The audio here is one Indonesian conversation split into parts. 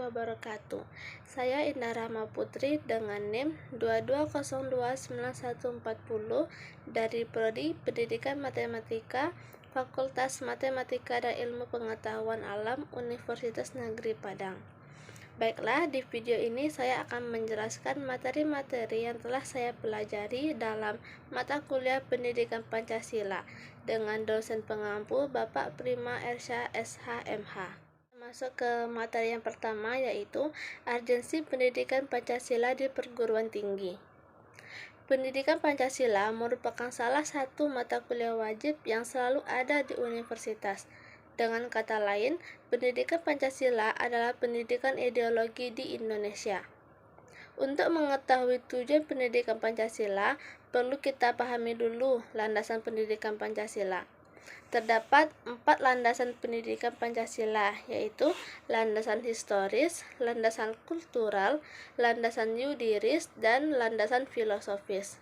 wabarakatuh. Saya Indah Rahma Putri dengan NIM 22029140 dari Prodi Pendidikan Matematika, Fakultas Matematika dan Ilmu Pengetahuan Alam, Universitas Negeri Padang. Baiklah, di video ini saya akan menjelaskan materi-materi yang telah saya pelajari dalam mata kuliah Pendidikan Pancasila dengan dosen pengampu Bapak Prima Ersya SH.MH. Masuk ke materi yang pertama, yaitu urgensi pendidikan Pancasila di perguruan tinggi. Pendidikan Pancasila merupakan salah satu mata kuliah wajib yang selalu ada di universitas. Dengan kata lain, pendidikan Pancasila adalah pendidikan ideologi di Indonesia. Untuk mengetahui tujuan pendidikan Pancasila, perlu kita pahami dulu landasan pendidikan Pancasila. Terdapat 4 landasan pendidikan Pancasila, yaitu landasan historis, landasan kultural, landasan yudiris, dan landasan filosofis.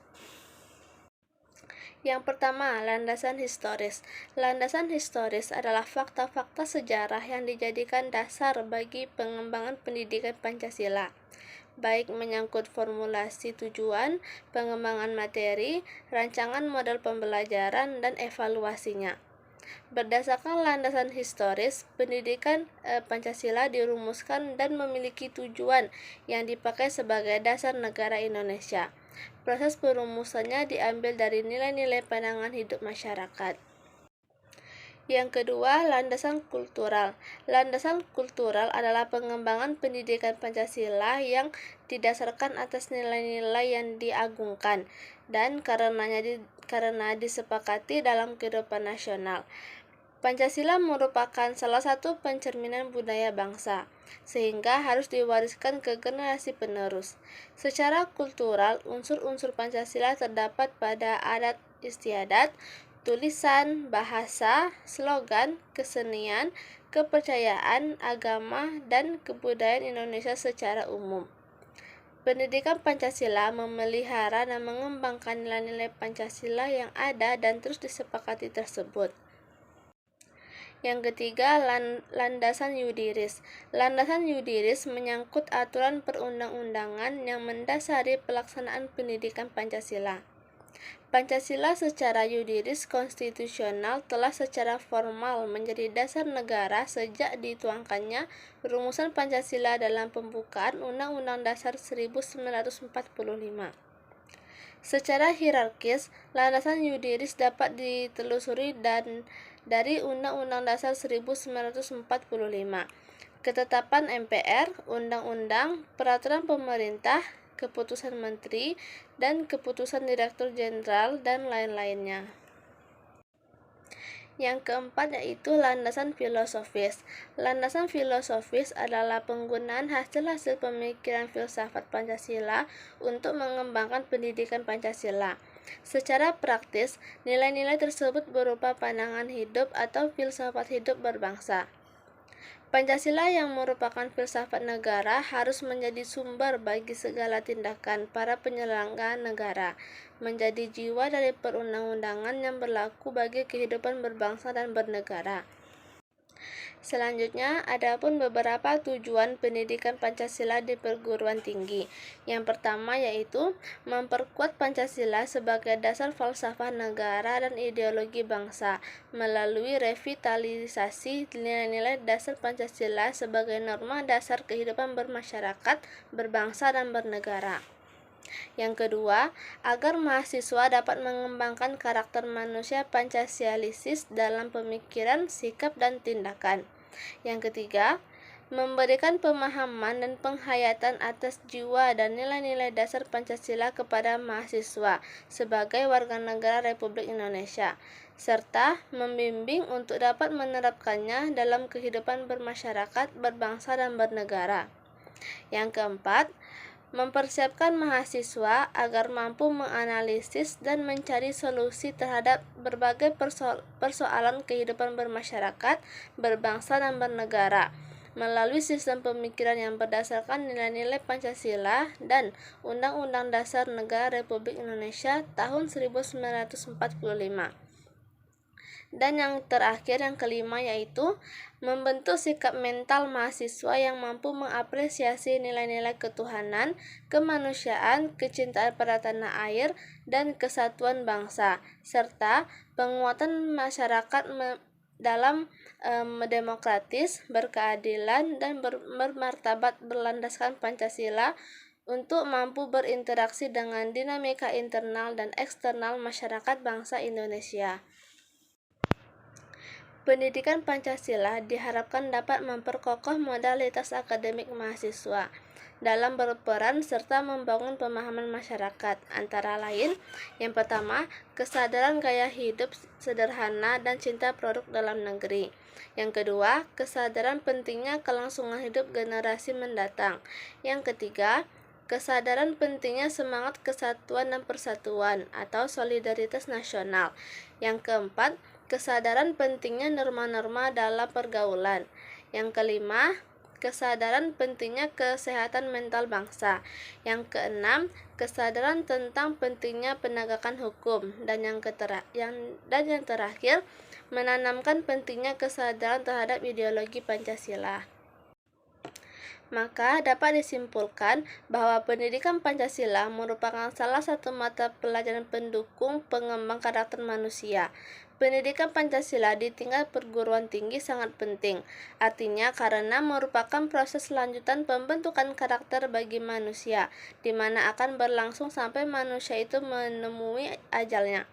Yang pertama, landasan historis. Landasan historis adalah fakta-fakta sejarah yang dijadikan dasar bagi pengembangan pendidikan Pancasila, baik menyangkut formulasi tujuan, pengembangan materi, rancangan model pembelajaran, dan evaluasinya. Berdasarkan landasan historis, pendidikan Pancasila dirumuskan dan memiliki tujuan yang dipakai sebagai dasar negara Indonesia. Proses perumusannya diambil dari nilai-nilai pandangan hidup masyarakat. Yang kedua, landasan kultural. Landasan kultural adalah pengembangan pendidikan Pancasila yang didasarkan atas nilai-nilai yang diagungkan dan karena disepakati dalam kehidupan nasional. Pancasila merupakan salah satu pencerminan budaya bangsa, sehingga harus diwariskan ke generasi penerus. Secara kultural, unsur-unsur Pancasila terdapat pada adat istiadat, tulisan, bahasa, slogan, kesenian, kepercayaan, agama, dan kebudayaan Indonesia secara umum. Pendidikan Pancasila memelihara dan mengembangkan nilai-nilai Pancasila yang ada dan terus disepakati tersebut. Yang ketiga, landasan yudiris. Landasan yudiris menyangkut aturan perundang-undangan yang mendasari pelaksanaan pendidikan Pancasila. Pancasila secara yudiris konstitusional telah secara formal menjadi dasar negara sejak dituangkannya rumusan Pancasila dalam pembukaan Undang-Undang Dasar 1945. Secara hierarkis, landasan yudiris dapat ditelusuri dari Undang-Undang Dasar 1945, Ketetapan MPR, Undang-Undang, Peraturan Pemerintah, Keputusan Menteri, dan Keputusan Direktur Jenderal, dan lain-lainnya. Yang keempat yaitu landasan filosofis. Landasan filosofis adalah penggunaan hasil-hasil pemikiran filsafat Pancasila untuk mengembangkan pendidikan Pancasila. Secara praktis, nilai-nilai tersebut berupa pandangan hidup atau filsafat hidup berbangsa. Pancasila yang merupakan filsafat negara harus menjadi sumber bagi segala tindakan para penyelenggara negara, menjadi jiwa dari perundang-undangan yang berlaku bagi kehidupan berbangsa dan bernegara. Selanjutnya, adapun beberapa tujuan pendidikan Pancasila di perguruan tinggi. Yang pertama yaitu memperkuat Pancasila sebagai dasar falsafah negara dan ideologi bangsa melalui revitalisasi nilai-nilai dasar Pancasila sebagai norma dasar kehidupan bermasyarakat, berbangsa, dan bernegara. Yang kedua, agar mahasiswa dapat mengembangkan karakter manusia Pancasialisis dalam pemikiran, sikap, dan tindakan. Yang ketiga, memberikan pemahaman dan penghayatan atas jiwa dan nilai-nilai dasar Pancasila kepada mahasiswa sebagai warga negara Republik Indonesia, serta membimbing untuk dapat menerapkannya dalam kehidupan bermasyarakat, berbangsa, dan bernegara. Yang keempat, mempersiapkan mahasiswa agar mampu menganalisis dan mencari solusi terhadap berbagai persoalan kehidupan bermasyarakat, berbangsa, dan bernegara melalui sistem pemikiran yang berdasarkan nilai-nilai Pancasila dan Undang-Undang Dasar Negara Republik Indonesia tahun 1945. Dan yang terakhir, yang kelima, yaitu membentuk sikap mental mahasiswa yang mampu mengapresiasi nilai-nilai ketuhanan, kemanusiaan, kecintaan pada tanah air, dan kesatuan bangsa, serta penguatan masyarakat dalam demokratis, berkeadilan, dan bermartabat berlandaskan Pancasila untuk mampu berinteraksi dengan dinamika internal dan eksternal masyarakat bangsa Indonesia. Pendidikan Pancasila diharapkan dapat memperkokoh modalitas akademik mahasiswa dalam berperan serta membangun pemahaman masyarakat, antara lain, yang pertama, kesadaran gaya hidup sederhana dan cinta produk dalam negeri. Yang kedua, kesadaran pentingnya kelangsungan hidup generasi mendatang. Yang ketiga, kesadaran pentingnya semangat kesatuan dan persatuan atau solidaritas nasional. Yang keempat, kesadaran pentingnya norma-norma dalam pergaulan. Yang kelima, kesadaran pentingnya kesehatan mental bangsa. Yang keenam, kesadaran tentang pentingnya penegakan hukum. Dan yang terakhir, menanamkan pentingnya kesadaran terhadap ideologi Pancasila. Maka dapat disimpulkan bahwa pendidikan Pancasila merupakan salah satu mata pelajaran pendukung pengembang karakter manusia. Pendidikan Pancasila di tingkat perguruan tinggi sangat penting, artinya karena merupakan proses lanjutan pembentukan karakter bagi manusia, di mana akan berlangsung sampai manusia itu menemui ajalnya.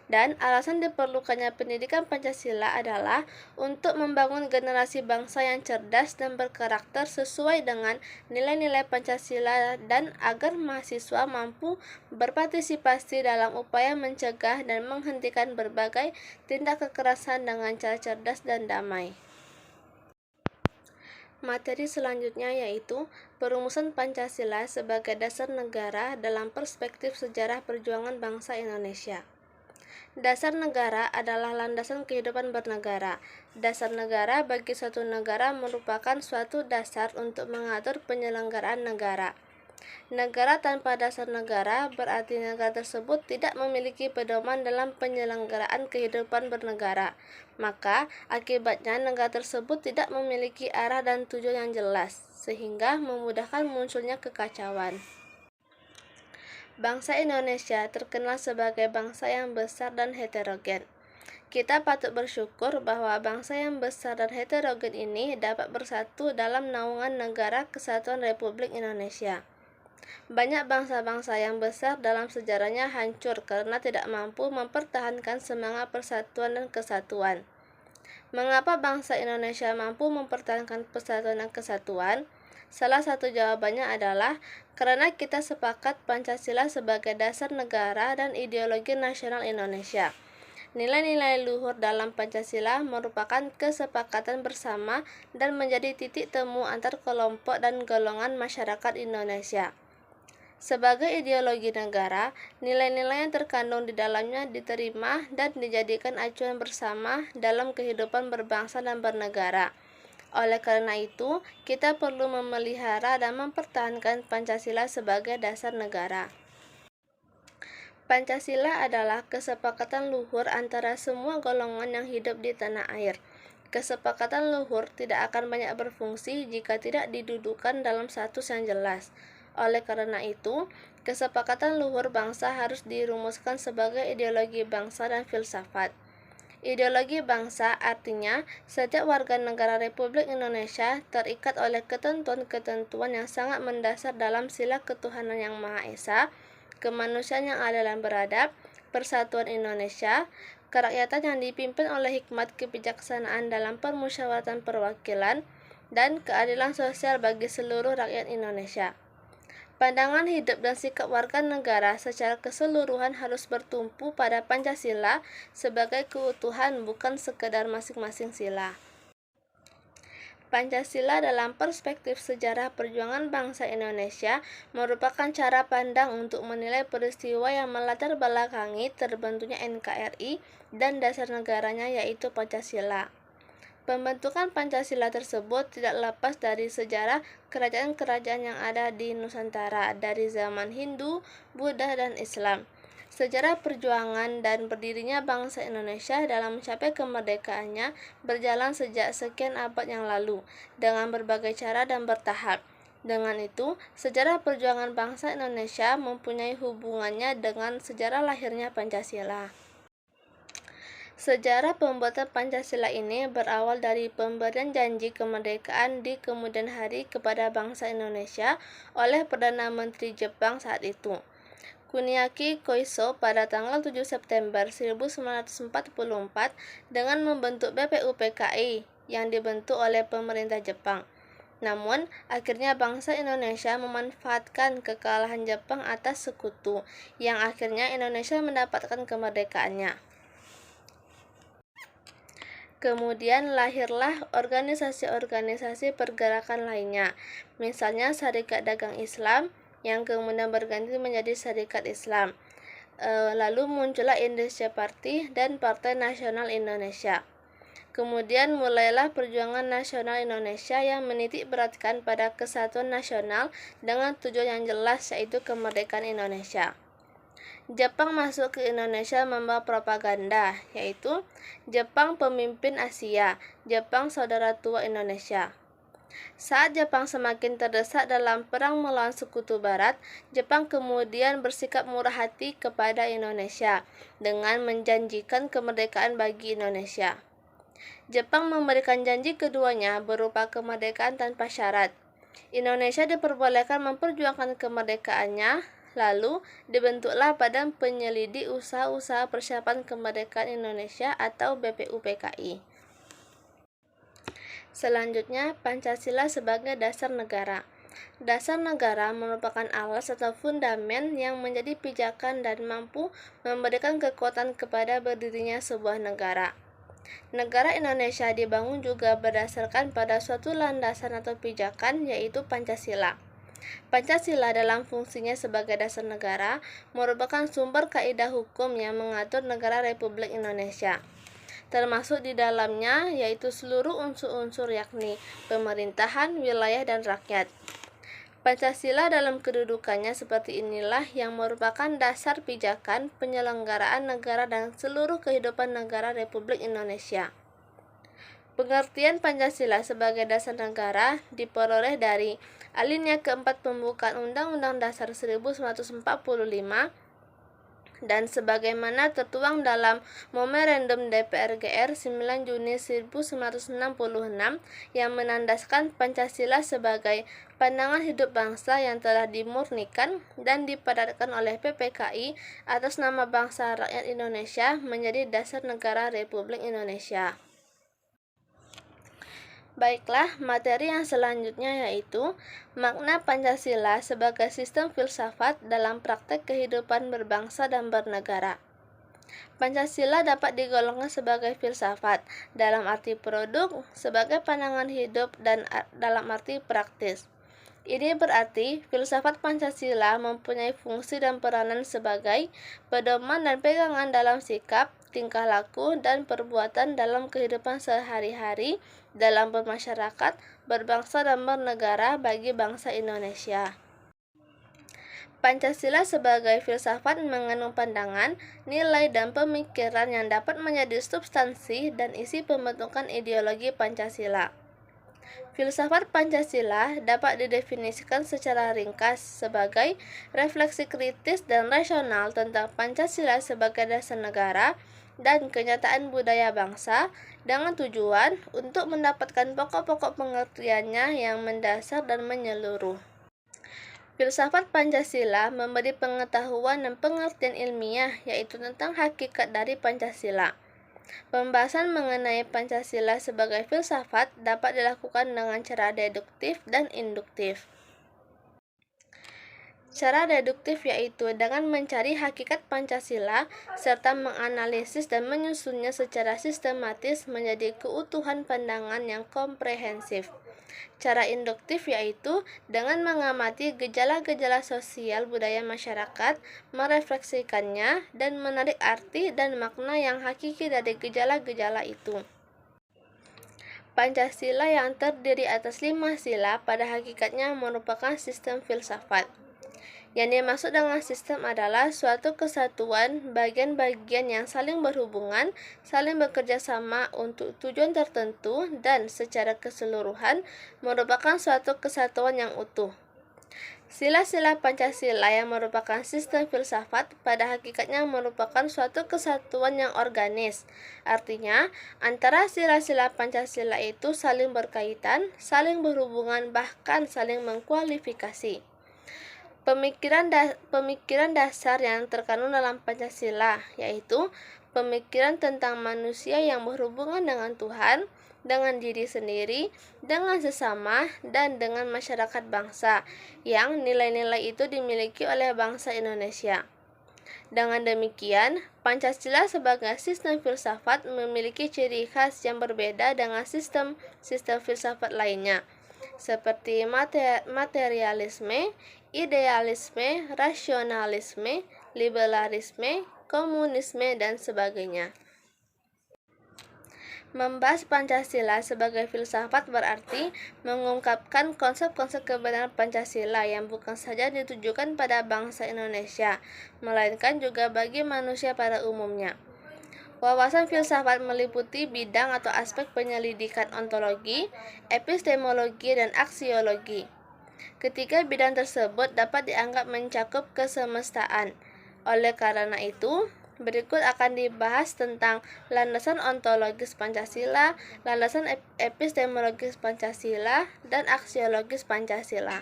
Dan alasan diperlukannya pendidikan Pancasila adalah untuk membangun generasi bangsa yang cerdas dan berkarakter sesuai dengan nilai-nilai Pancasila dan agar mahasiswa mampu berpartisipasi dalam upaya mencegah dan menghentikan berbagai tindak kekerasan dengan cara cerdas dan damai. Materi selanjutnya yaitu perumusan Pancasila sebagai dasar negara dalam perspektif sejarah perjuangan bangsa Indonesia. Dasar negara adalah landasan kehidupan bernegara. Dasar negara bagi suatu negara merupakan suatu dasar untuk mengatur penyelenggaraan negara. Negara tanpa dasar negara berarti negara tersebut tidak memiliki pedoman dalam penyelenggaraan kehidupan bernegara. Maka, akibatnya negara tersebut tidak memiliki arah dan tujuan yang jelas, sehingga memudahkan munculnya kekacauan. Bangsa Indonesia terkenal sebagai bangsa yang besar dan heterogen. Kita patut bersyukur bahwa bangsa yang besar dan heterogen ini dapat bersatu dalam naungan Negara Kesatuan Republik Indonesia. Banyak bangsa-bangsa yang besar dalam sejarahnya hancur karena tidak mampu mempertahankan semangat persatuan dan kesatuan. Mengapa bangsa Indonesia mampu mempertahankan persatuan dan kesatuan? Salah satu jawabannya adalah karena kita sepakat Pancasila sebagai dasar negara dan ideologi nasional Indonesia. Nilai-nilai luhur dalam Pancasila merupakan kesepakatan bersama dan menjadi titik temu antar kelompok dan golongan masyarakat Indonesia. Sebagai ideologi negara, nilai-nilai yang terkandung di dalamnya diterima dan dijadikan acuan bersama dalam kehidupan berbangsa dan bernegara. Oleh karena itu, kita perlu memelihara dan mempertahankan Pancasila sebagai dasar negara. Pancasila adalah kesepakatan luhur antara semua golongan yang hidup di tanah air. Kesepakatan luhur tidak akan banyak berfungsi jika tidak didudukan dalam status yang jelas. Oleh karena itu, kesepakatan luhur bangsa harus dirumuskan sebagai ideologi bangsa dan filsafat. Ideologi bangsa artinya setiap warga negara Republik Indonesia terikat oleh ketentuan-ketentuan yang sangat mendasar dalam sila ketuhanan yang Maha Esa, kemanusiaan yang adil dan beradab, persatuan Indonesia, kerakyatan yang dipimpin oleh hikmat kebijaksanaan dalam permusyawaratan perwakilan, dan keadilan sosial bagi seluruh rakyat Indonesia. Pandangan hidup dan sikap warga negara secara keseluruhan harus bertumpu pada Pancasila sebagai keutuhan, bukan sekedar masing-masing sila. Pancasila dalam perspektif sejarah perjuangan bangsa Indonesia merupakan cara pandang untuk menilai peristiwa yang melatar belakangi terbentuknya NKRI dan dasar negaranya yaitu Pancasila. Pembentukan Pancasila tersebut tidak lepas dari sejarah kerajaan-kerajaan yang ada di Nusantara dari zaman Hindu, Buddha, dan Islam. Sejarah perjuangan dan berdirinya bangsa Indonesia dalam mencapai kemerdekaannya berjalan sejak sekian abad yang lalu, dengan berbagai cara dan bertahap. Dengan itu, sejarah perjuangan bangsa Indonesia mempunyai hubungannya dengan sejarah lahirnya Pancasila. Sejarah pembuatan Pancasila ini berawal dari pemberian janji kemerdekaan di kemudian hari kepada bangsa Indonesia oleh Perdana Menteri Jepang saat itu, Kuniaki Koiso, pada tanggal 7 September 1944 dengan membentuk BPUPKI yang dibentuk oleh pemerintah Jepang. Namun, akhirnya bangsa Indonesia memanfaatkan kekalahan Jepang atas sekutu, yang akhirnya Indonesia mendapatkan kemerdekaannya. Kemudian lahirlah organisasi-organisasi pergerakan lainnya, misalnya Syarikat Dagang Islam, yang kemudian berganti menjadi Syarikat Islam. Lalu muncullah Indonesia Party dan Partai Nasional Indonesia. Kemudian mulailah perjuangan nasional Indonesia yang menitik beratkan pada kesatuan nasional dengan tujuan yang jelas, yaitu kemerdekaan Indonesia. Jepang masuk ke Indonesia membawa propaganda, yaitu Jepang pemimpin Asia, Jepang saudara tua Indonesia. Saat Jepang semakin terdesak dalam perang melawan sekutu barat, Jepang kemudian bersikap murah hati kepada Indonesia dengan menjanjikan kemerdekaan bagi Indonesia. Jepang memberikan janji keduanya berupa kemerdekaan tanpa syarat. Indonesia diperbolehkan memperjuangkan kemerdekaannya. Lalu dibentuklah Badan Penyelidik Usaha-usaha Persiapan Kemerdekaan Indonesia atau BPUPKI. Selanjutnya, Pancasila sebagai dasar negara. Dasar negara merupakan alas atau fundamen yang menjadi pijakan dan mampu memberikan kekuatan kepada berdirinya sebuah negara. Negara Indonesia dibangun juga berdasarkan pada suatu landasan atau pijakan, yaitu Pancasila. Pancasila dalam fungsinya sebagai dasar negara merupakan sumber kaidah hukum yang mengatur negara Republik Indonesia. Termasuk di dalamnya yaitu seluruh unsur-unsur, yakni pemerintahan, wilayah, dan rakyat. Pancasila dalam kedudukannya seperti inilah yang merupakan dasar pijakan penyelenggaraan negara dan seluruh kehidupan negara Republik Indonesia. Pengertian Pancasila sebagai dasar negara diperoleh dari alinea keempat pembukaan Undang-Undang Dasar 1945 dan sebagaimana tertuang dalam Memorandum DPR GR 9 Juni 1966 yang menandaskan Pancasila sebagai pandangan hidup bangsa yang telah dimurnikan dan dipadatkan oleh PPKI atas nama bangsa rakyat Indonesia menjadi dasar negara Republik Indonesia. Baiklah, materi yang selanjutnya yaitu makna Pancasila sebagai sistem filsafat dalam praktek kehidupan berbangsa dan bernegara. Pancasila dapat digolongkan sebagai filsafat dalam arti produk, sebagai pandangan hidup, dan dalam arti praktis. Ini berarti filsafat Pancasila mempunyai fungsi dan peranan sebagai pedoman dan pegangan dalam sikap, tingkah laku, dan perbuatan dalam kehidupan sehari-hari dalam bermasyarakat, berbangsa, dan bernegara bagi bangsa Indonesia. Pancasila sebagai filsafat mengandung pandangan, nilai, dan pemikiran yang dapat menjadi substansi dan isi pembentukan ideologi Pancasila. Filsafat Pancasila dapat didefinisikan secara ringkas sebagai refleksi kritis dan rasional tentang Pancasila sebagai dasar negara dan kenyataan budaya bangsa dengan tujuan untuk mendapatkan pokok-pokok pengertiannya yang mendasar dan menyeluruh. Filsafat Pancasila memberi pengetahuan dan pengertian ilmiah yaitu tentang hakikat dari Pancasila. Pembahasan mengenai Pancasila sebagai filsafat dapat dilakukan dengan cara deduktif dan induktif. Cara deduktif yaitu dengan mencari hakikat Pancasila serta menganalisis dan menyusunnya secara sistematis menjadi keutuhan pandangan yang komprehensif. Cara induktif yaitu dengan mengamati gejala-gejala sosial budaya masyarakat, merefleksikannya, dan menarik arti dan makna yang hakiki dari gejala-gejala itu. Pancasila yang terdiri atas 5 sila pada hakikatnya merupakan sistem filsafat. Yang dimaksud dengan sistem adalah suatu kesatuan bagian-bagian yang saling berhubungan, saling bekerja sama untuk tujuan tertentu, dan secara keseluruhan merupakan suatu kesatuan yang utuh. Sila-sila Pancasila yang merupakan sistem filsafat pada hakikatnya merupakan suatu kesatuan yang organis. Artinya, antara sila-sila Pancasila itu saling berkaitan, saling berhubungan, bahkan saling mengkualifikasi. Pemikiran dasar yang terkandung dalam Pancasila, yaitu pemikiran tentang manusia yang berhubungan dengan Tuhan, dengan diri sendiri, dengan sesama, dan dengan masyarakat bangsa, yang nilai-nilai itu dimiliki oleh bangsa Indonesia. Dengan demikian, Pancasila sebagai sistem filsafat memiliki ciri khas yang berbeda dengan sistem filsafat lainnya, seperti materialisme, idealisme, rasionalisme, liberalisme, komunisme, dan sebagainya. Membahas Pancasila sebagai filsafat berarti mengungkapkan konsep-konsep kebenaran Pancasila yang bukan saja ditujukan pada bangsa Indonesia, melainkan juga bagi manusia pada umumnya. Wawasan filsafat meliputi bidang atau aspek penyelidikan ontologi, epistemologi, dan aksiologi. Ketiga bidang tersebut dapat dianggap mencakup kesemestaan. Oleh karena itu, berikut akan dibahas tentang landasan ontologis Pancasila, landasan epistemologis Pancasila, dan aksiologis Pancasila.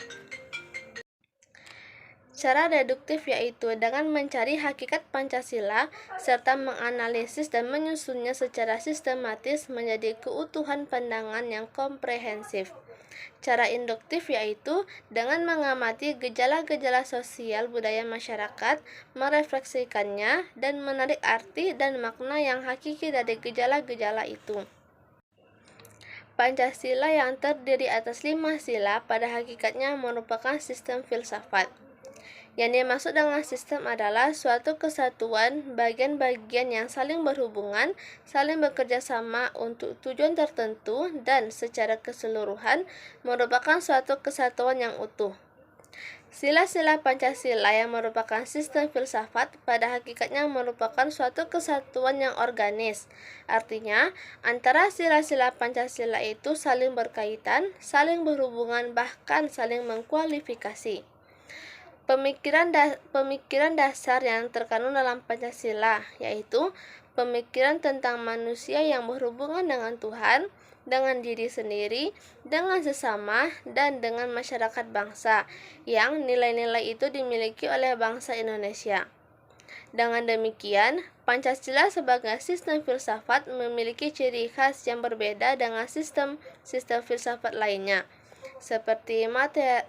Cara deduktif yaitu dengan mencari hakikat Pancasila serta menganalisis dan menyusunnya secara sistematis menjadi keutuhan pandangan yang komprehensif. Cara induktif yaitu dengan mengamati gejala-gejala sosial budaya masyarakat, merefleksikannya, dan menarik arti dan makna yang hakiki dari gejala-gejala itu. Pancasila yang terdiri atas 5 sila pada hakikatnya merupakan sistem filsafat. Yang dimaksud dengan sistem adalah suatu kesatuan bagian-bagian yang saling berhubungan, saling bekerja sama untuk tujuan tertentu, dan secara keseluruhan merupakan suatu kesatuan yang utuh. Sila-sila Pancasila yang merupakan sistem filsafat pada hakikatnya merupakan suatu kesatuan yang organis. Artinya, antara sila-sila Pancasila itu saling berkaitan, saling berhubungan, bahkan saling mengkualifikasi. Pemikiran dasar yang terkandung dalam Pancasila, yaitu pemikiran tentang manusia yang berhubungan dengan Tuhan, dengan diri sendiri, dengan sesama, dan dengan masyarakat bangsa, yang nilai-nilai itu dimiliki oleh bangsa Indonesia. Dengan demikian, Pancasila sebagai sistem filsafat memiliki ciri khas yang berbeda dengan sistem filsafat lainnya, seperti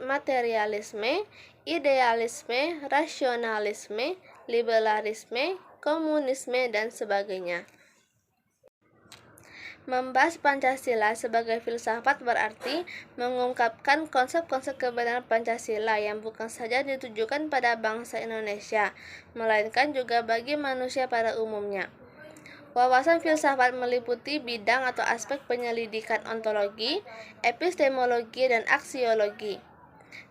materialisme, idealisme, rasionalisme, liberalisme, komunisme, dan sebagainya. Membahas Pancasila sebagai filsafat berarti mengungkapkan konsep-konsep kebenaran Pancasila yang bukan saja ditujukan pada bangsa Indonesia, melainkan juga bagi manusia pada umumnya. Wawasan filsafat meliputi bidang atau aspek penyelidikan ontologi, epistemologi, dan aksiologi.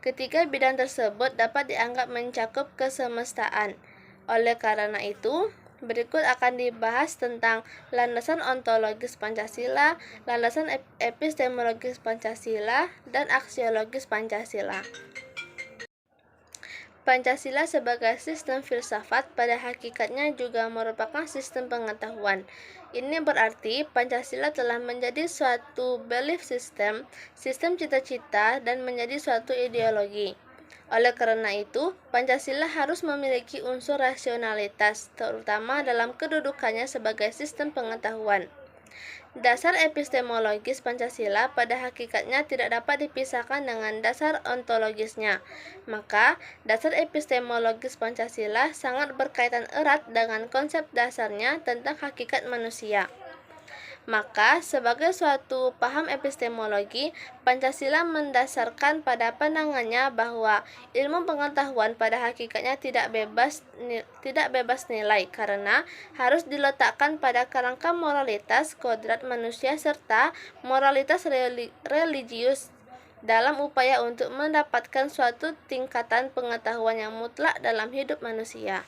Ketiga bidang tersebut dapat dianggap mencakup kesemestaan. Oleh karena itu, berikut akan dibahas tentang landasan ontologis Pancasila, landasan epistemologis Pancasila, dan aksiologis Pancasila. Pancasila sebagai sistem filsafat pada hakikatnya juga merupakan sistem pengetahuan. Ini berarti Pancasila telah menjadi suatu belief system, sistem cita-cita, dan menjadi suatu ideologi. Oleh karena itu, Pancasila harus memiliki unsur rasionalitas, terutama dalam kedudukannya sebagai sistem pengetahuan. Dasar epistemologis Pancasila pada hakikatnya tidak dapat dipisahkan dengan dasar ontologisnya. Maka, dasar epistemologis Pancasila sangat berkaitan erat dengan konsep dasarnya tentang hakikat manusia. Maka, sebagai suatu paham epistemologi, Pancasila mendasarkan pada pandangannya bahwa ilmu pengetahuan pada hakikatnya tidak bebas nilai karena harus diletakkan pada kerangka moralitas kodrat manusia serta moralitas religius dalam upaya untuk mendapatkan suatu tingkatan pengetahuan yang mutlak dalam hidup manusia.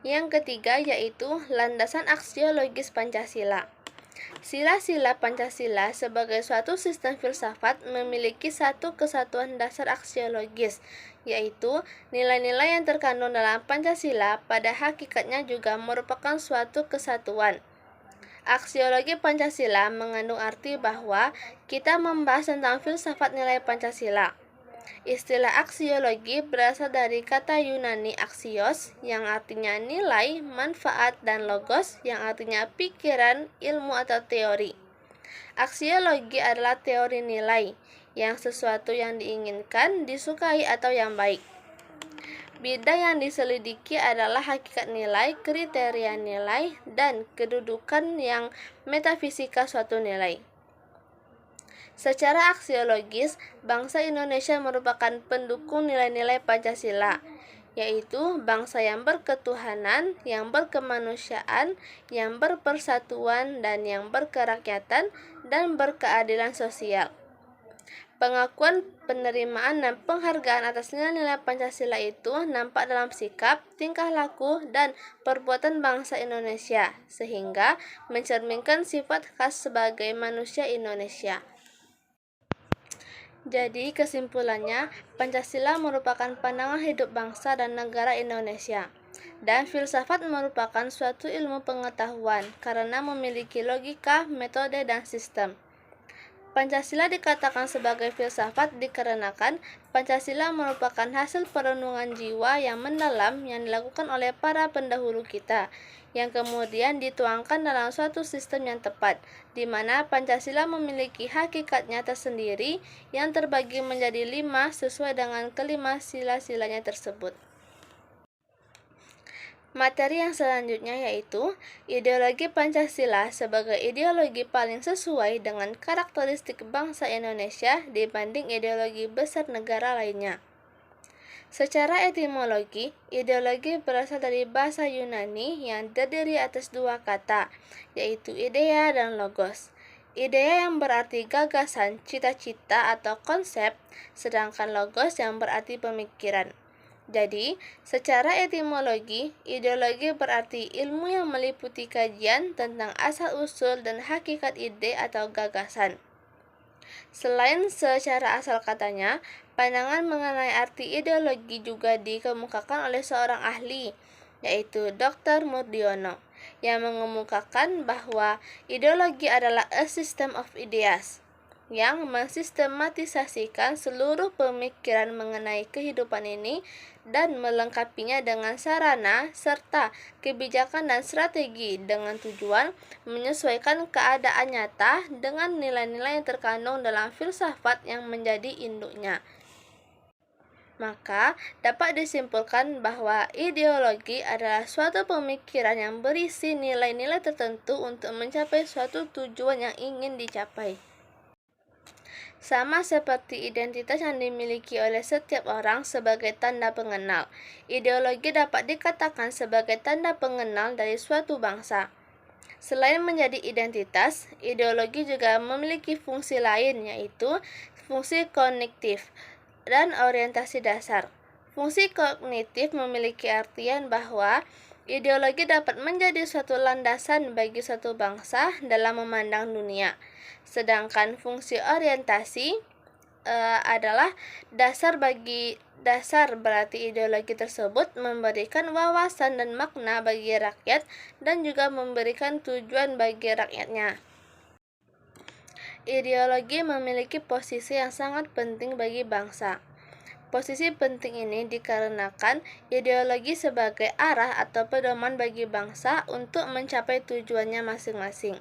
Yang ketiga yaitu landasan aksiologis Pancasila. Sila-sila Pancasila sebagai suatu sistem filsafat memiliki satu kesatuan dasar aksiologis, yaitu nilai-nilai yang terkandung dalam Pancasila pada hakikatnya juga merupakan suatu kesatuan. Aksiologi Pancasila mengandung arti bahwa kita membahas tentang filsafat nilai Pancasila. Istilah aksiologi berasal dari kata Yunani aksios yang artinya nilai, manfaat, dan logos yang artinya pikiran, ilmu, atau teori. Aksiologi adalah teori nilai, yang sesuatu yang diinginkan, disukai, atau yang baik. Bidang yang diselidiki adalah hakikat nilai, kriteria nilai, dan kedudukan yang metafisika suatu nilai. Secara aksiologis, bangsa Indonesia merupakan pendukung nilai-nilai Pancasila, yaitu bangsa yang berketuhanan, yang berkemanusiaan, yang berpersatuan, dan yang berkerakyatan, dan berkeadilan sosial. Pengakuan, penerimaan, dan penghargaan atas nilai-nilai Pancasila itu nampak dalam sikap, tingkah laku, dan perbuatan bangsa Indonesia, sehingga mencerminkan sifat khas sebagai manusia Indonesia. Jadi, kesimpulannya, Pancasila merupakan pandangan hidup bangsa dan negara Indonesia. Dan filsafat merupakan suatu ilmu pengetahuan karena memiliki logika, metode, dan sistem. Pancasila dikatakan sebagai filsafat dikarenakan Pancasila merupakan hasil perenungan jiwa yang mendalam yang dilakukan oleh para pendahulu kita, yang kemudian dituangkan dalam suatu sistem yang tepat, di mana Pancasila memiliki hakikatnya tersendiri yang terbagi menjadi 5 sesuai dengan kelima sila-silanya tersebut. Materi yang selanjutnya yaitu ideologi Pancasila sebagai ideologi paling sesuai dengan karakteristik bangsa Indonesia dibanding ideologi besar negara lainnya. Secara etimologi, ideologi berasal dari bahasa Yunani yang terdiri atas dua kata, yaitu idea dan logos. Idea yang berarti gagasan, cita-cita, atau konsep, sedangkan logos yang berarti pemikiran. Jadi, secara etimologi, ideologi berarti ilmu yang meliputi kajian tentang asal-usul dan hakikat ide atau gagasan. Selain secara asal katanya, pandangan mengenai arti ideologi juga dikemukakan oleh seorang ahli, yaitu Dr. Murdiono, yang mengemukakan bahwa ideologi adalah a system of ideas, yang mensistematisasikan seluruh pemikiran mengenai kehidupan ini dan melengkapinya dengan sarana serta kebijakan dan strategi dengan tujuan menyesuaikan keadaan nyata dengan nilai-nilai yang terkandung dalam filsafat yang menjadi induknya. Maka, dapat disimpulkan bahwa ideologi adalah suatu pemikiran yang berisi nilai-nilai tertentu untuk mencapai suatu tujuan yang ingin dicapai. Sama seperti identitas yang dimiliki oleh setiap orang sebagai tanda pengenal, ideologi dapat dikatakan sebagai tanda pengenal dari suatu bangsa. Selain menjadi identitas, ideologi juga memiliki fungsi lain, yaitu fungsi kognitif dan orientasi dasar. Fungsi kognitif memiliki artian bahwa ideologi dapat menjadi suatu landasan bagi suatu bangsa dalam memandang dunia. Sedangkan fungsi orientasi adalah dasar berarti ideologi tersebut memberikan wawasan dan makna bagi rakyat dan juga memberikan tujuan bagi rakyatnya. Ideologi memiliki posisi yang sangat penting bagi bangsa. Posisi penting ini dikarenakan ideologi sebagai arah atau pedoman bagi bangsa untuk mencapai tujuannya masing-masing.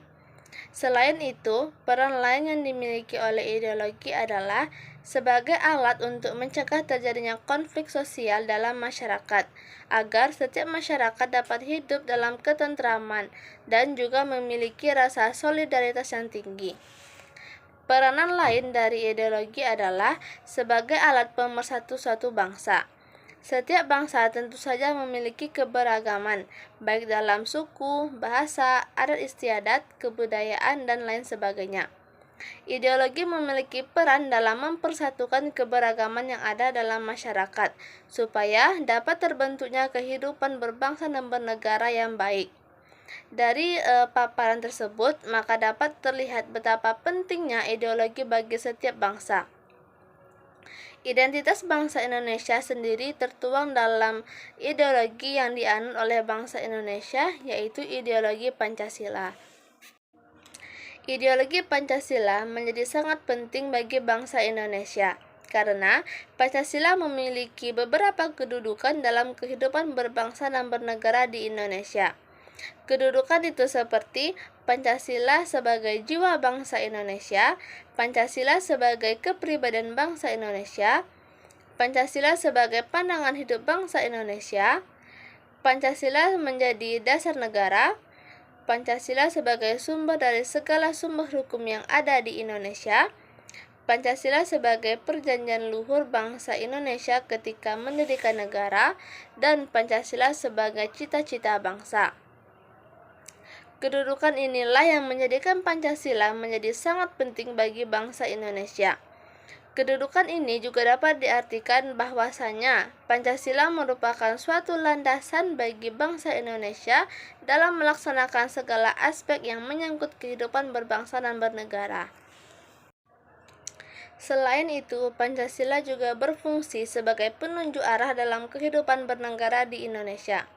Selain itu, peran lain yang dimiliki oleh ideologi adalah sebagai alat untuk mencegah terjadinya konflik sosial dalam masyarakat, agar setiap masyarakat dapat hidup dalam ketentraman dan juga memiliki rasa solidaritas yang tinggi. Peranan lain dari ideologi adalah sebagai alat pemersatu suatu bangsa. Setiap bangsa tentu saja memiliki keberagaman, baik dalam suku, bahasa, adat istiadat, kebudayaan, dan lain sebagainya. Ideologi memiliki peran dalam mempersatukan keberagaman yang ada dalam masyarakat, supaya dapat terbentuknya kehidupan berbangsa dan bernegara yang baik. Dari paparan tersebut, maka dapat terlihat betapa pentingnya ideologi bagi setiap bangsa. Identitas bangsa Indonesia sendiri tertuang dalam ideologi yang dianut oleh bangsa Indonesia, yaitu ideologi Pancasila. Ideologi Pancasila menjadi sangat penting bagi bangsa Indonesia, karena Pancasila memiliki beberapa kedudukan dalam kehidupan berbangsa dan bernegara di Indonesia. Kedudukan itu seperti Pancasila sebagai jiwa bangsa Indonesia, Pancasila sebagai kepribadian bangsa Indonesia, Pancasila sebagai pandangan hidup bangsa Indonesia, Pancasila menjadi dasar negara, Pancasila sebagai sumber dari segala sumber hukum yang ada di Indonesia, Pancasila sebagai perjanjian luhur bangsa Indonesia ketika mendirikan negara, dan Pancasila sebagai cita-cita bangsa. Kedudukan inilah yang menjadikan Pancasila menjadi sangat penting bagi bangsa Indonesia. Kedudukan ini juga dapat diartikan bahwasanya Pancasila merupakan suatu landasan bagi bangsa Indonesia dalam melaksanakan segala aspek yang menyangkut kehidupan berbangsa dan bernegara. Selain itu, Pancasila juga berfungsi sebagai penunjuk arah dalam kehidupan bernegara di Indonesia.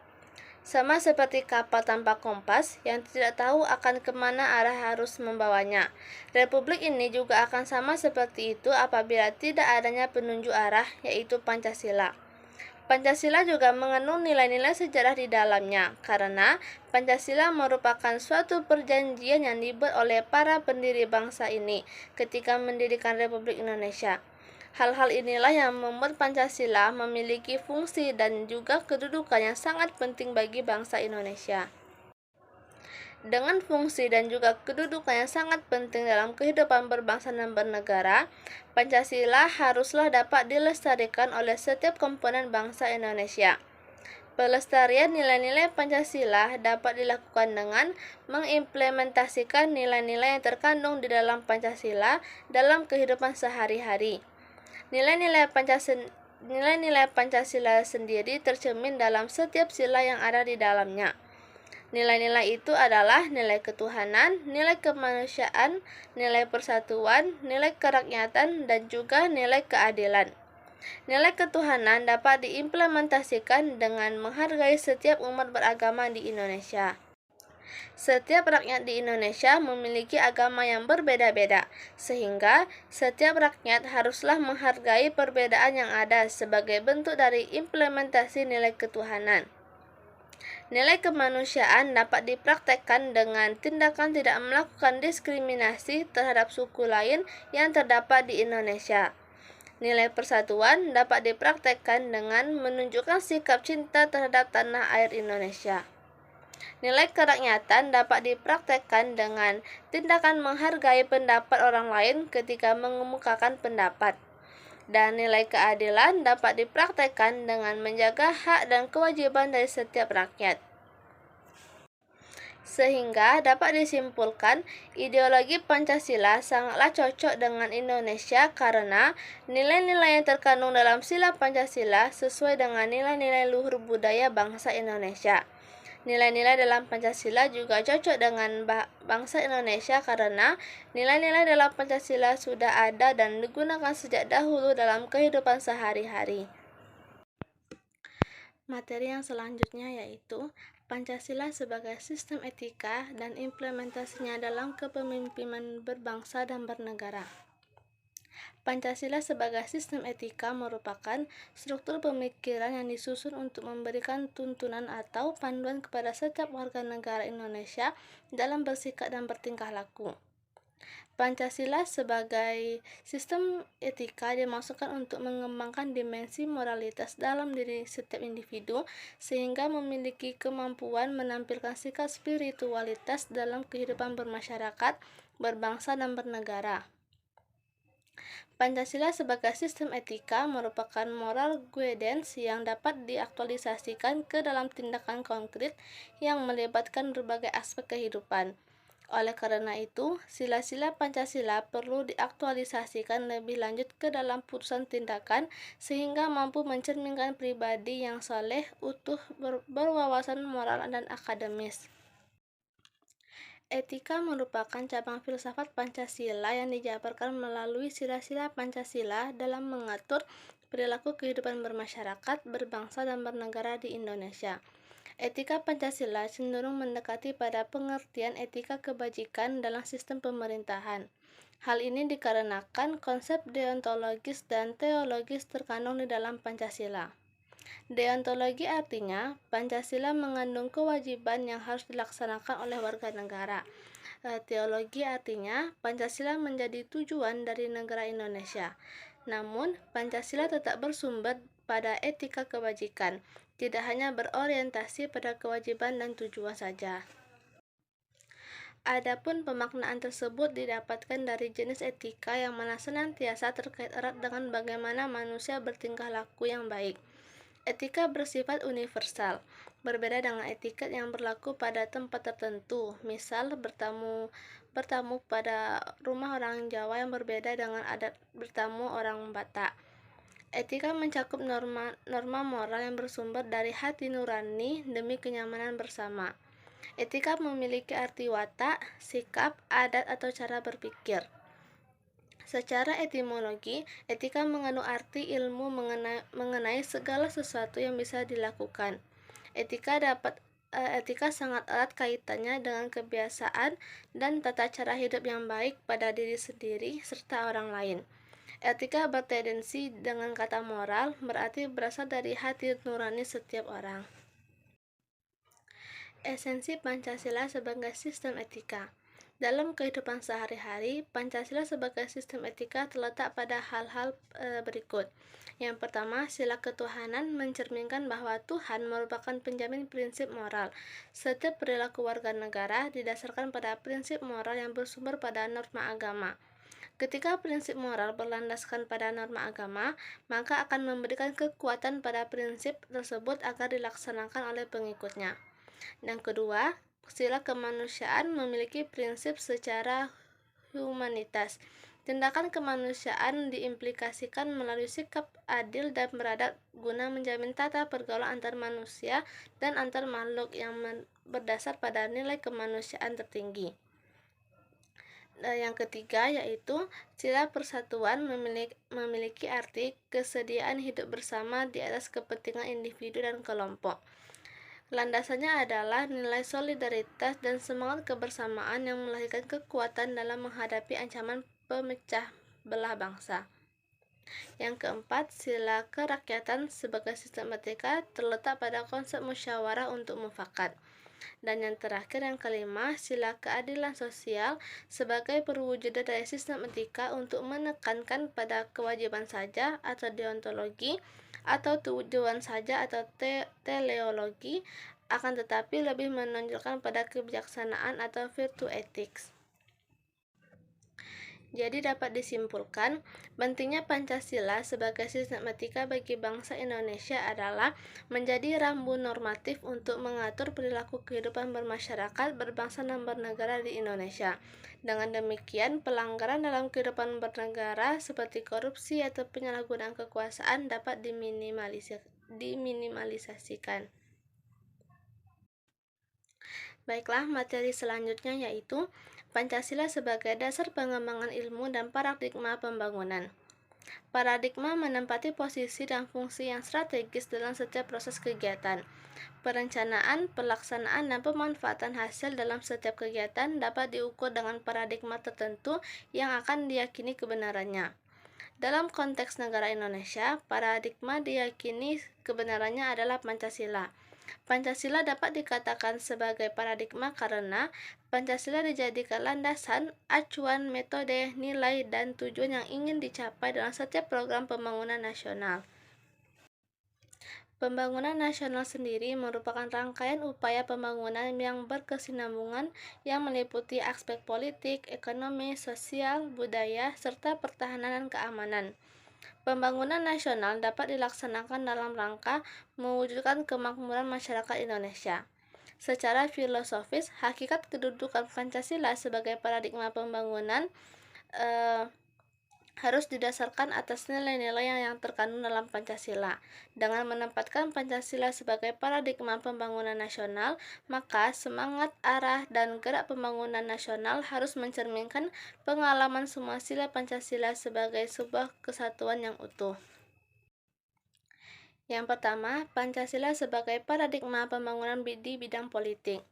Sama seperti kapal tanpa kompas yang tidak tahu akan kemana arah harus membawanya. Republik ini juga akan sama seperti itu apabila tidak adanya penunjuk arah, yaitu Pancasila. Pancasila juga mengandung nilai-nilai sejarah di dalamnya, karena Pancasila merupakan suatu perjanjian yang dibuat oleh para pendiri bangsa ini ketika mendirikan Republik Indonesia. Hal-hal inilah yang membuat Pancasila memiliki fungsi dan juga kedudukan yang sangat penting bagi bangsa Indonesia. Dengan fungsi dan juga kedudukan yang sangat penting dalam kehidupan berbangsa dan bernegara, Pancasila haruslah dapat dilestarikan oleh setiap komponen bangsa Indonesia. Pelestarian nilai-nilai Pancasila dapat dilakukan dengan mengimplementasikan nilai-nilai yang terkandung di dalam Pancasila dalam kehidupan sehari-hari. Nilai-nilai Pancasila sendiri tercermin dalam setiap sila yang ada di dalamnya. Nilai-nilai itu adalah nilai ketuhanan, nilai kemanusiaan, nilai persatuan, nilai kerakyatan, dan juga nilai keadilan. Nilai ketuhanan dapat diimplementasikan dengan menghargai setiap umat beragama di Indonesia. Setiap rakyat di Indonesia memiliki agama yang berbeda-beda, sehingga setiap rakyat haruslah menghargai perbedaan yang ada sebagai bentuk dari implementasi nilai ketuhanan. Nilai kemanusiaan dapat dipraktekkan dengan tindakan tidak melakukan diskriminasi terhadap suku lain yang terdapat di Indonesia. Nilai persatuan dapat dipraktekkan dengan menunjukkan sikap cinta terhadap tanah air Indonesia. Nilai kerakyatan dapat dipraktekkan dengan tindakan menghargai pendapat orang lain ketika mengemukakan pendapat. Dan nilai keadilan dapat dipraktekkan dengan menjaga hak dan kewajiban dari setiap rakyat. Sehingga dapat disimpulkan, ideologi Pancasila sangatlah cocok dengan Indonesia karena nilai-nilai yang terkandung dalam sila Pancasila sesuai dengan nilai-nilai luhur budaya bangsa Indonesia. Nilai-nilai dalam Pancasila juga cocok dengan bangsa Indonesia karena nilai-nilai dalam Pancasila sudah ada dan digunakan sejak dahulu dalam kehidupan sehari-hari. Materi yang selanjutnya yaitu Pancasila sebagai sistem etika dan implementasinya dalam kepemimpinan berbangsa dan bernegara. Pancasila sebagai sistem etika merupakan struktur pemikiran yang disusun untuk memberikan tuntunan atau panduan kepada setiap warga negara Indonesia dalam bersikap dan bertingkah laku. Pancasila sebagai sistem etika dimaksudkan untuk mengembangkan dimensi moralitas dalam diri setiap individu sehingga memiliki kemampuan menampilkan sikap spiritualitas dalam kehidupan bermasyarakat, berbangsa, dan bernegara. Pancasila sebagai sistem etika merupakan moral guidance yang dapat diaktualisasikan ke dalam tindakan konkret yang melibatkan berbagai aspek kehidupan. Oleh karena itu, sila-sila Pancasila perlu diaktualisasikan lebih lanjut ke dalam putusan tindakan sehingga mampu mencerminkan pribadi yang soleh, utuh, berwawasan moral dan akademis. Etika merupakan cabang filsafat Pancasila yang dijabarkan melalui sila-sila Pancasila dalam mengatur perilaku kehidupan bermasyarakat, berbangsa, dan bernegara di Indonesia. Etika Pancasila cenderung mendekati pada pengertian etika kebajikan dalam sistem pemerintahan. Hal ini dikarenakan konsep deontologis dan teologis terkandung di dalam Pancasila. Deontologi artinya Pancasila mengandung kewajiban yang harus dilaksanakan oleh warga negara. Teologi artinya Pancasila menjadi tujuan dari negara Indonesia. Namun, Pancasila tetap bersumber pada etika kebajikan, tidak hanya berorientasi pada kewajiban dan tujuan saja. Adapun pemaknaan tersebut didapatkan dari jenis etika yang mana senantiasa terkait erat dengan bagaimana manusia bertingkah laku yang baik. Etika bersifat universal, berbeda dengan etiket yang berlaku pada tempat tertentu. Misal, bertamu pada rumah orang Jawa yang berbeda dengan adat bertamu orang Batak. Etika mencakup norma moral yang bersumber dari hati nurani demi kenyamanan bersama. Etika memiliki arti watak, sikap, adat, atau cara berpikir. Secara etimologi, etika mengandung arti ilmu mengenai segala sesuatu yang bisa dilakukan. Etika sangat erat kaitannya dengan kebiasaan dan tata cara hidup yang baik pada diri sendiri serta orang lain. Etika bertendensi dengan kata moral, berarti berasal dari hati nurani setiap orang. Esensi Pancasila sebagai sistem etika. Dalam kehidupan sehari-hari, Pancasila sebagai sistem etika terletak pada hal-hal berikut. Yang pertama, sila ketuhanan mencerminkan bahwa Tuhan merupakan penjamin prinsip moral. Setiap perilaku warga negara didasarkan pada prinsip moral yang bersumber pada norma agama. Ketika prinsip moral berlandaskan pada norma agama, maka akan memberikan kekuatan pada prinsip tersebut agar dilaksanakan oleh pengikutnya. Yang kedua, sila kemanusiaan memiliki prinsip secara humanitas. Tindakan kemanusiaan diimplikasikan melalui sikap adil dan beradab guna menjamin tata pergaulan antar manusia dan antar makhluk yang berdasar pada nilai kemanusiaan tertinggi. Yang ketiga yaitu sila persatuan memiliki arti kesediaan hidup bersama di atas kepentingan individu dan kelompok. Landasannya adalah nilai solidaritas dan semangat kebersamaan yang melahirkan kekuatan dalam menghadapi ancaman pemecah belah bangsa. Yang keempat, sila kerakyatan sebagai sistem etika terletak pada konsep musyawarah untuk mufakat. Dan yang terakhir, yang kelima, sila keadilan sosial sebagai perwujudan dari sistem etika untuk menekankan pada kewajiban saja atau deontologi, atau tujuan saja atau teleologi, akan tetapi lebih menonjolkan pada kebijaksanaan atau virtu ethics. Jadi dapat disimpulkan, pentingnya Pancasila sebagai sistem etika bagi bangsa Indonesia adalah menjadi rambu normatif untuk mengatur perilaku kehidupan bermasyarakat, berbangsa dan bernegara di Indonesia. Dengan demikian, pelanggaran dalam kehidupan bernegara seperti korupsi atau penyalahgunaan kekuasaan dapat diminimalisasikan. Baiklah, materi selanjutnya yaitu Pancasila sebagai dasar pengembangan ilmu dan paradigma pembangunan. Paradigma menempati posisi dan fungsi yang strategis dalam setiap proses kegiatan. Perencanaan, pelaksanaan, dan pemanfaatan hasil dalam setiap kegiatan dapat diukur dengan paradigma tertentu yang akan diyakini kebenarannya. Dalam konteks negara Indonesia, paradigma diyakini kebenarannya adalah Pancasila. Pancasila dapat dikatakan sebagai paradigma karena Pancasila dijadikan landasan, acuan, metode, nilai, dan tujuan yang ingin dicapai dalam setiap program pembangunan nasional. Pembangunan nasional sendiri merupakan rangkaian upaya pembangunan yang berkesinambungan yang meliputi aspek politik, ekonomi, sosial, budaya, serta pertahanan dan keamanan. Pembangunan nasional dapat dilaksanakan dalam rangka mewujudkan kemakmuran masyarakat Indonesia. Secara filosofis, hakikat kedudukan Pancasila sebagai paradigma pembangunan harus didasarkan atas nilai-nilai yang terkandung dalam Pancasila. Dengan menempatkan Pancasila sebagai paradigma pembangunan nasional, maka semangat, arah, dan gerak pembangunan nasional harus mencerminkan pengalaman semua sila Pancasila sebagai sebuah kesatuan yang utuh. Yang pertama, Pancasila sebagai paradigma pembangunan di bidang politik.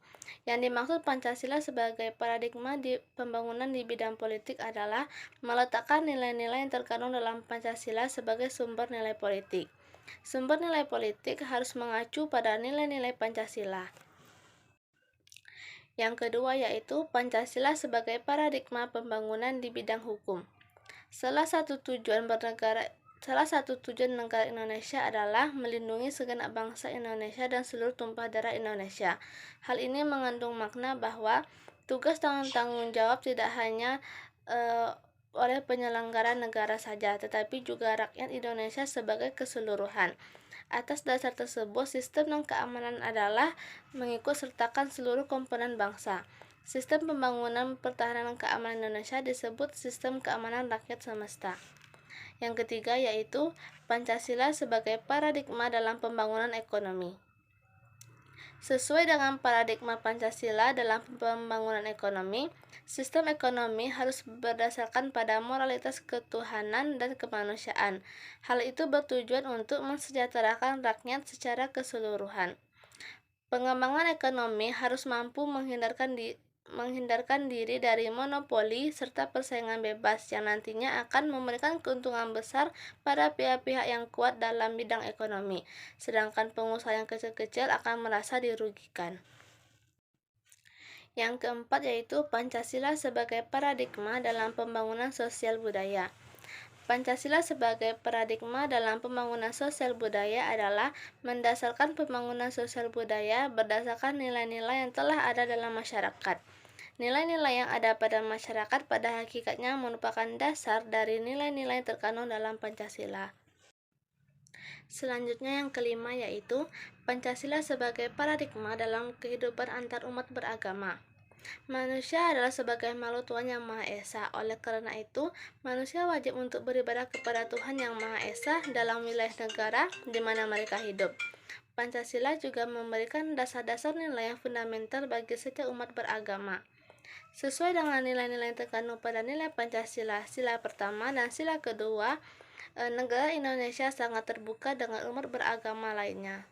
Yang dimaksud Pancasila sebagai paradigma di pembangunan di bidang politik adalah meletakkan nilai-nilai yang terkandung dalam Pancasila sebagai sumber nilai politik. Sumber nilai politik harus mengacu pada nilai-nilai Pancasila. Yang kedua yaitu Pancasila sebagai paradigma pembangunan di bidang hukum. Salah satu tujuan negara Indonesia adalah melindungi segenap bangsa Indonesia dan seluruh tumpah darah Indonesia. Hal ini mengandung makna bahwa tugas dan tanggung jawab tidak hanya oleh penyelenggara negara saja, tetapi juga rakyat Indonesia sebagai keseluruhan. Atas dasar tersebut, sistem dan keamanan adalah mengikut sertakan seluruh komponen bangsa. Sistem pembangunan pertahanan dan keamanan Indonesia disebut sistem keamanan rakyat semesta. Yang ketiga yaitu Pancasila sebagai paradigma dalam pembangunan ekonomi. Sesuai dengan paradigma Pancasila dalam pembangunan ekonomi, sistem ekonomi harus berdasarkan pada moralitas ketuhanan dan kemanusiaan. Hal itu bertujuan untuk mensejahterakan rakyat secara keseluruhan. Pengembangan ekonomi harus mampu menghindarkan diri dari monopoli serta persaingan bebas yang nantinya akan memberikan keuntungan besar pada pihak-pihak yang kuat dalam bidang ekonomi, sedangkan pengusaha yang kecil-kecil akan merasa dirugikan. Yang keempat yaitu Pancasila sebagai paradigma dalam pembangunan sosial budaya. Pancasila sebagai paradigma dalam pembangunan sosial budaya adalah mendasarkan pembangunan sosial budaya berdasarkan nilai-nilai yang telah ada dalam masyarakat. Nilai-nilai yang ada pada masyarakat pada hakikatnya merupakan dasar dari nilai-nilai terkandung dalam Pancasila. Selanjutnya yang kelima yaitu Pancasila sebagai paradigma dalam kehidupan antar umat beragama. Manusia adalah sebagai makhluk Tuhan yang Maha Esa. Oleh karena itu, manusia wajib untuk beribadah kepada Tuhan yang Maha Esa dalam wilayah negara di mana mereka hidup. Pancasila juga memberikan dasar-dasar nilai yang fundamental bagi setiap umat beragama. Sesuai dengan nilai-nilai yang terkandung pada nilai Pancasila, sila pertama dan sila kedua, negara Indonesia sangat terbuka dengan umat beragama lainnya.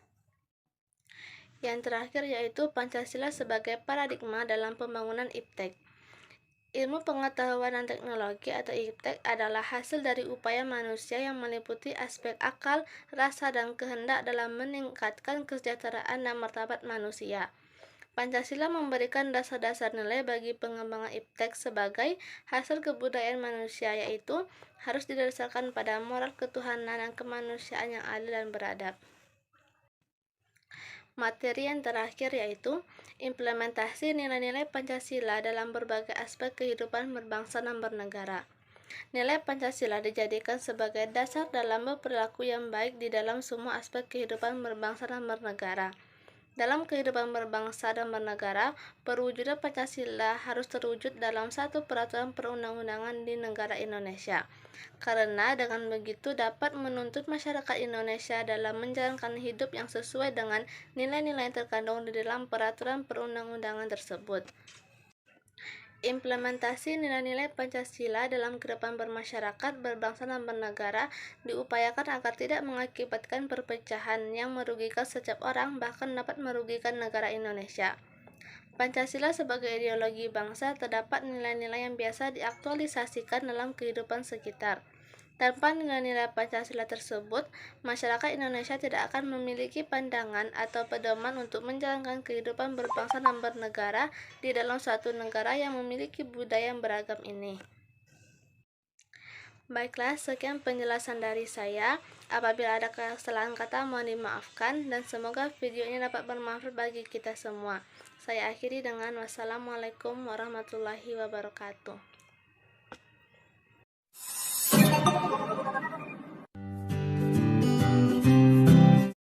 Yang terakhir yaitu Pancasila sebagai paradigma dalam pembangunan IPTEK. Ilmu pengetahuan dan teknologi atau IPTEK adalah hasil dari upaya manusia yang meliputi aspek akal, rasa, dan kehendak dalam meningkatkan kesejahteraan dan martabat manusia. Pancasila memberikan dasar-dasar nilai bagi pengembangan IPTEK sebagai hasil kebudayaan manusia, yaitu harus didasarkan pada moral ketuhanan dan kemanusiaan yang adil dan beradab. Materi yang terakhir yaitu implementasi nilai-nilai Pancasila dalam berbagai aspek kehidupan berbangsa dan bernegara. Nilai Pancasila dijadikan sebagai dasar dalam berperilaku yang baik di dalam semua aspek kehidupan berbangsa dan bernegara. Dalam kehidupan berbangsa dan bernegara, perwujudan Pancasila harus terwujud dalam satu peraturan perundang-undangan di negara Indonesia. Karena dengan begitu dapat menuntut masyarakat Indonesia dalam menjalankan hidup yang sesuai dengan nilai-nilai yang terkandung di dalam peraturan perundang-undangan tersebut. Implementasi nilai-nilai Pancasila dalam kehidupan bermasyarakat, berbangsa, dan bernegara diupayakan agar tidak mengakibatkan perpecahan yang merugikan setiap orang, bahkan dapat merugikan negara Indonesia. Pancasila sebagai ideologi bangsa terdapat nilai-nilai yang biasa diaktualisasikan dalam kehidupan sekitar. Tanpa nilai-nilai Pancasila tersebut, masyarakat Indonesia tidak akan memiliki pandangan atau pedoman untuk menjalankan kehidupan berbangsa dan bernegara di dalam suatu negara yang memiliki budaya yang beragam ini. Baiklah, sekian penjelasan dari saya. Apabila ada kesalahan kata, mohon dimaafkan, dan semoga video ini dapat bermanfaat bagi kita semua. Saya akhiri dengan wassalamualaikum warahmatullahi wabarakatuh.